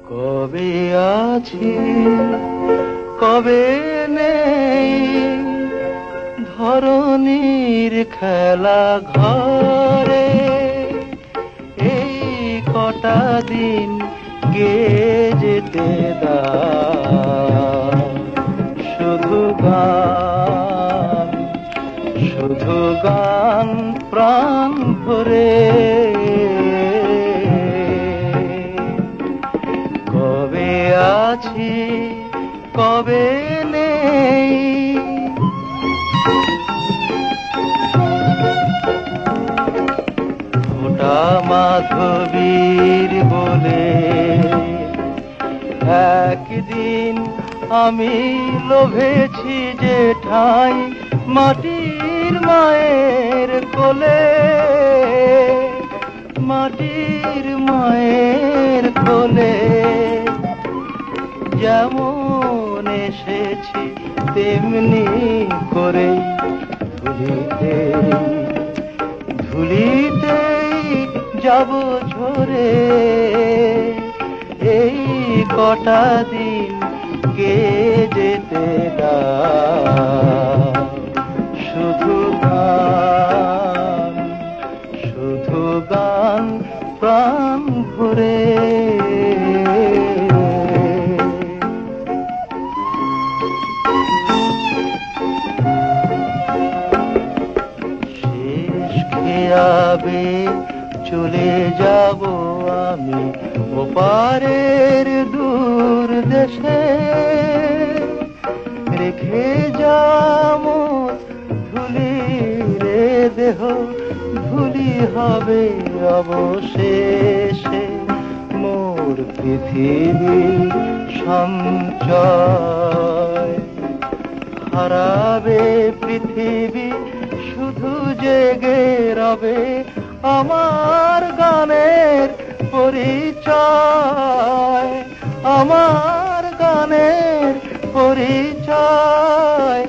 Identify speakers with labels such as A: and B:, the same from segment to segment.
A: কবে আছি কবে নেই ধরনীর খেলা ঘরে, এই কটা দিন গে যেতে দাও। শুধু গান, শুধু গান প্রাণ ভরে। কবে আছি কবে নেই, ফোঁটা মাধবীর বলে একদিন আমি লোভেছি যে ঠাই মাটির মায়ের কোলে, মাটির মায়ের কোলে। যেমন এসেছি তেমনি করে ধুলিতে ধুলিতেই যাব ঝরে, এই কটা দিন কে যেতে দাও। শুধু গান, শুধু গান প্রাণ ভরে। শেষ খেয়াবে চলে যাব আমি ওপারের দূর দেশে, রেখে যাব ধুলি রে দেহ, ধুলি হবে অবশেষে মোর পৃথিবীর সঞ্চয়। হারাবে পৃথিবী শুধু জেগে রবে আমার গানের পরিচয়, আমার গানের পরিচয়।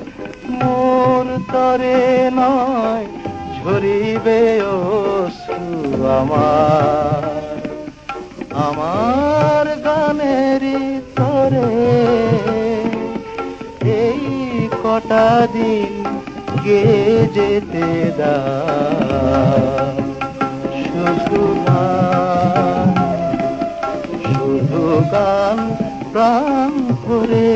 A: মন তরে নয় ঝরিবে অশ্রু আমার, আমার গানের তরে। এই কটা দিন গে যেতে দাও। শুধু গান, শুধু গান প্রাণ ভরে।